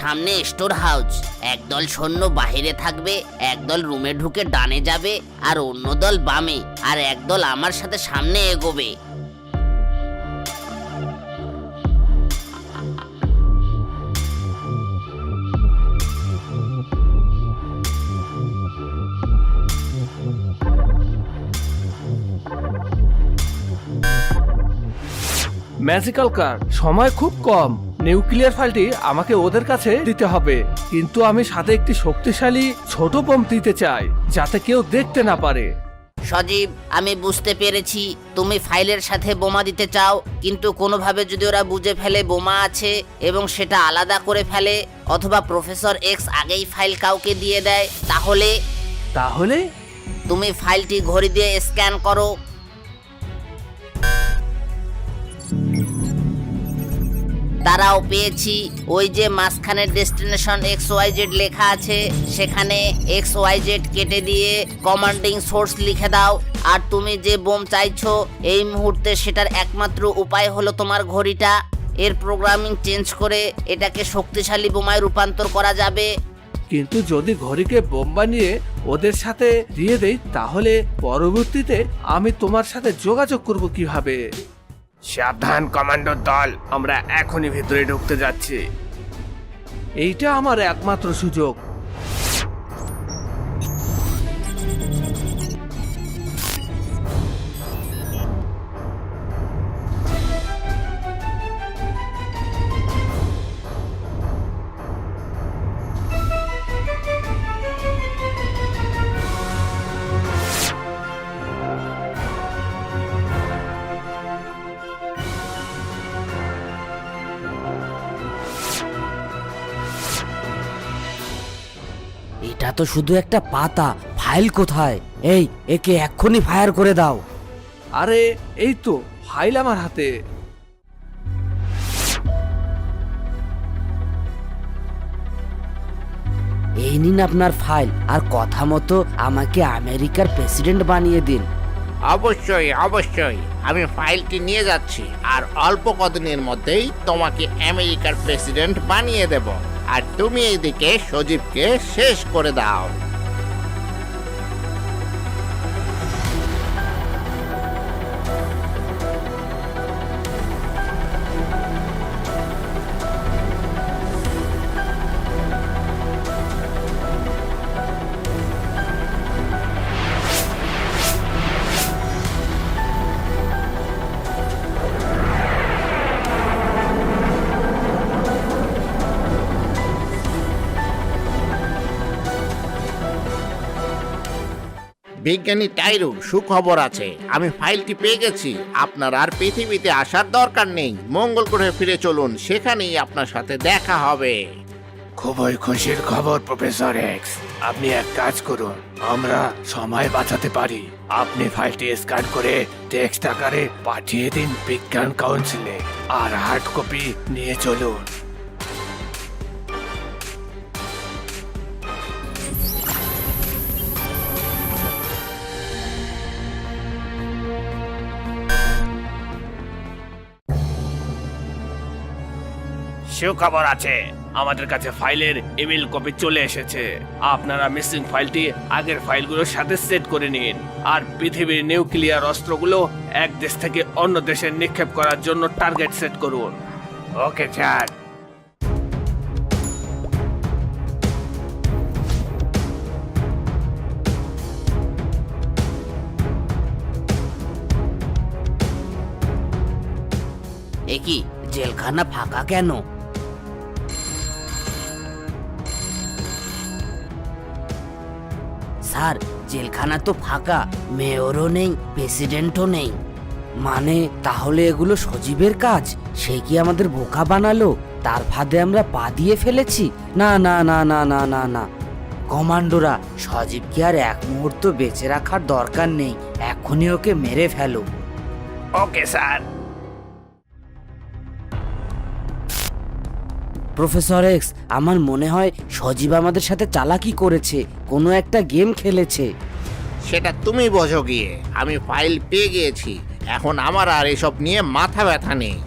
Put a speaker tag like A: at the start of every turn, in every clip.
A: সামনে store house. একদল সৈন্য বাহিরে থাকবে, একদল রুমে ঢুকে ডানে যাবে আর অন্য দল বামে, আর একদল আমার সাথে সামনে এগোবে।
B: ম্যাজিক্যাল কার, সময় খুব কম। নিউক্লিয়ার ফাইলটি আমাকে ওদের কাছে দিতে হবে, কিন্তু আমি সাথে একটি শক্তিশালী ছোট বোম দিতে চাই যাতে কেউ দেখতে না পারে।
A: সজীব, আমি বুঝতে পেরেছি তুমি ফাইলের সাথে বোমা দিতে চাও, কিন্তু কোনোভাবে যদি ওরা বুঝে ফেলে বোমা আছে এবং সেটা আলাদা করে ফেলে, অথবা প্রফেসর এক্স আগেই ফাইল কাউকে দিয়ে দেয়,
B: তাহলে
A: তুমি ফাইলটি ঘড়ি দিয়ে স্ক্যান করো। তারাও পেয়েছি, ওই যে মাঝখানের ডেস্টিনেশন XYZ লেখা আছে, সেখানে XYZ কেটে দিয়ে কমান্ডিং সোর্স লিখে দাও। আর তুমি যে বোম চাইছো এই মুহূর্তে সেটার একমাত্র উপায় হলো তোমার ঘড়িটা। এর প্রোগ্রামিং চেঞ্জ করে এটাকে শক্তিশালী বোমায় রূপান্তর করা যাবে।
B: কিন্তু যদি ঘড়িকে বোম বানিয়ে ওদের সাথে দিয়ে দেই, তাহলে পরবর্তীতে আমি তোমার সাথে যোগাযোগ করব কিভাবে? সাবধান কমান্ডোর দল, আমরা এখনই ভিতরে ঢুকতে যাচ্ছি। এইটা আমার একমাত্র সুযোগ।
C: এটা তো শুধু একটা পাতা, ফাইল কোথায়? এই, একে এক্ষুনি ফায়ার করে দাও।
B: আরে এই তো ফাইল আমার হাতে।
C: এই নিন আপনার ফাইল, আর কথা মতো আমাকে আমেরিকার প্রেসিডেন্ট বানিয়ে দিন।
D: অবশ্যই অবশ্যই, আমি ফাইলটি নিয়ে যাচ্ছি আর অল্প কদিনের মধ্যেই তোমাকে আমেরিকার প্রেসিডেন্ট বানিয়ে দেব। আর তুমি এইদিকে সজীবকে শেষ করে দাও। বিজ্ঞানী টাইরু, সুখবর আছে, আমি ফাইলটি পেয়ে গেছি। আপনার আর পৃথিবীতে আসার দরকার নেই। মঙ্গল গ্রহে ফিরে চলুন, সেখানেই আপনার সাথে দেখা হবে।
B: খুবই খুশির খবর প্রফেসর এক্স। আপনি এক কাজ করুন, আমরা সময় বাঁচাতে পারি। আপনি ফাইলটি স্ক্যান করে টেক্সট আকারে পাঠিয়ে দিন বিজ্ঞান কাউন্সিলে, আর হার্ড কপি নিয়ে চলুন। সুখবর আছে, আমাদের কাছে ফাইলের ইমেল কপি চলে এসেছে। আপনারা মিসিং ফাইলটি আগের ফাইলগুলোর সাথে সেট করে নিন, আর পৃথিবীর নিউক্লিয়ার অস্ত্রগুলো এক দেশ থেকে অন্য দেশে নিক্ষেপ করার জন্য টার্গেট সেট করুন। Okay sir.
A: এ কি, জেলখানা ফাঁকা কেন? স্যার, জেলখানা তো ফাঁকা, মেয়রও নেই, প্রেসিডেন্টও নেই।
C: মানে তাহলে এগুলো সজীবের কাজ? সে কি আমাদের বোকা বানালো? তার ফাঁদে আমরা পা দিয়ে ফেলেছি? না না না না না না না, কমান্ডোরা, সজীবকে আর এক মুহূর্ত বেঁচে রাখার দরকার নেই। এখনই ওকে মেরে ফেলো।
B: Okay sir.
C: প্রফেসর এক্স, আমার মনে হয় সজীব আমাদের সাথে চালাকি করেছে, কোনো একটা গেম খেলেছে।
D: সেটা তুমি বোঝো গিয়ে। আমি ফাইল পেয়ে গিয়েছি, এখন আমার আর এসব নিয়ে মাথা ব্যথা নেই।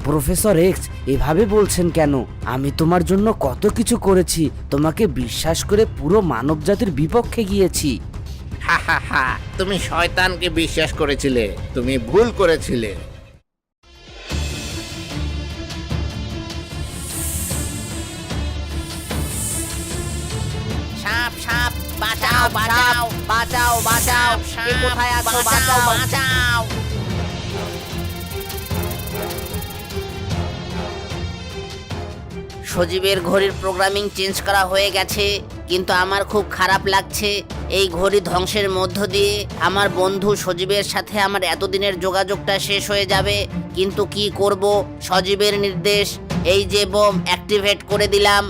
C: প্রফেসর এক্স এভাবে বলছেন কেন? আমি তোমার জন্য কত কিছু করেছি, তোমাকে বিশ্বাস করে পুরো মানবজাতির বিপক্ষে গিয়েছি।
D: হা হা হা, তুমি শয়তানকে বিশ্বাস করেছিলে, তুমি ভুল করেছিলে।
A: সাপ সাপ বাঁচাও বাঁচাও বাঁচাও বাঁচাও, কে কোথায় আছো? বাঁচাও বাঁচাও। সজীবের ঘড়ির প্রোগ্রামিং চেঞ্জ করা হয়ে গেছে, কিন্তু আমার খুব খারাপ লাগছে। এই ঘড়ি ধ্বংসের মধ্য দিয়ে আমার বন্ধু সজীবের সাথে আমার এতদিনের যোগাযোগটা শেষ হয়ে যাবে। কিন্তু কি করব, সজীবের নির্দেশ। এই যে বোম অ্যাক্টিভেট করে দিলাম।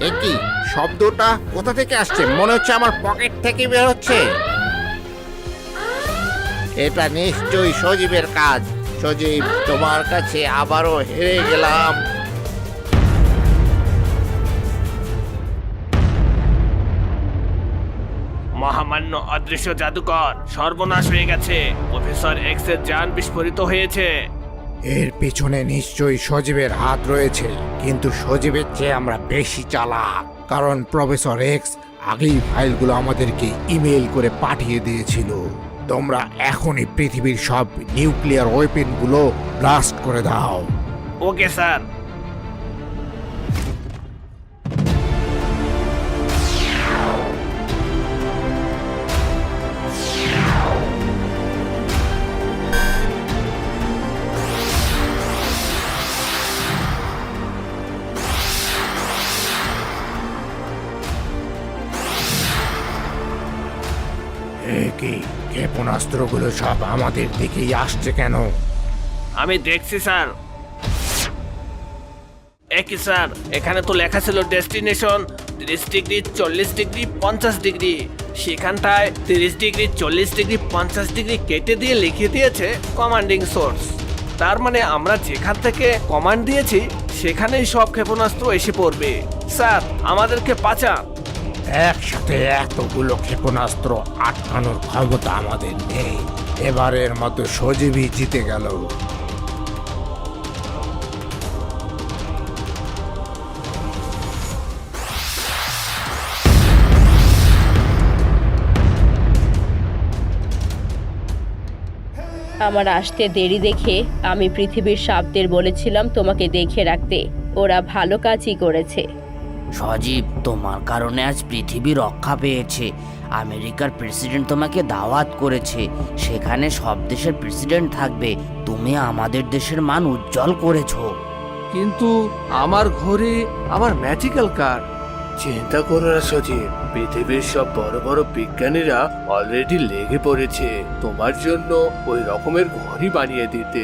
D: এ কি শব্দটা কোথা থেকে আসছে? মনে হচ্ছে আমার পকেট থেকে বের হচ্ছে। এটা নিশ্চয়ই সজীবের কাজ। সজীব, তোমার কাছে আবারও হেরে গেলাম।
B: মহামান্য অদৃশ্য জাদুকর, সর্বনাশ হয়ে গেছে। প্রফেসর এক্স এর যান বিস্ফোরিত হয়েছে।
E: এর পেছনে নিশ্চয়ই সজীবের হাত রয়েছে, কিন্তু সজীবের চেয়ে আমরা বেশি চালাক, কারণ প্রফেসর এক্স আগেই ফাইলগুলো আমাদেরকে ইমেল করে পাঠিয়ে দিয়েছিল। তোমরা এখনই পৃথিবীর সব নিউক্লিয়ার ওয়েপেনগুলো ব্লাস্ট করে দাও।
B: Okay sir.
E: কি ক্ষেপণাস্ত্রগুলো সব আমাদের দিকেই আসছে কেন?
B: আমি দেখছি স্যার। একই স্যার, এখানে তো লেখা ছিল ডেস্টিনেশন 30 ডিগ্রি 40 ডিগ্রি 50 ডিগ্রি। সেখানটায় 30 ডিগ্রি 40 ডিগ্রি 50 ডিগ্রি কেটে দিয়ে লিখে দিয়েছে কমান্ডিং সোর্স। তার মানে আমরা যেখান থেকে কমান্ড দিয়েছি সেখানেই সব ক্ষেপণাস্ত্র এসে পড়বে। স্যার, আমাদেরকে বাঁচান।
E: একসাথে এতগুলো ক্ষেপণাস্ত্র আটকানোর ক্ষমতা আমাদের নেই। এবারের মতো সজীবই জিতে গেল।
F: আমার আসতে দেরি দেখে আমি পৃথিবীর সাপদের বলেছিলাম তোমাকে দেখে রাখতে। ওরা ভালো কাজই করেছে।
C: সজীব, তোমার কারণে আজ পৃথিবী রক্ষা পেয়েছে। আমেরিকার প্রেসিডেন্ট তোমাকে দাওয়াত করেছে, সেখানে সব দেশের প্রেসিডেন্ট থাকবে। তুমি আমাদের দেশের মান উজ্জ্বল করেছো।
G: কিন্তু আমার ঘরে আমার ম্যাজিক্যাল কার্ড। চিন্তা করো না সজীব, পৃথিবীর সব বড় বড় বিজ্ঞানীরা অলরেডি লেগে পড়েছে তোমার জন্য ওই রকমের ঘড়ি বানিয়ে দিতে।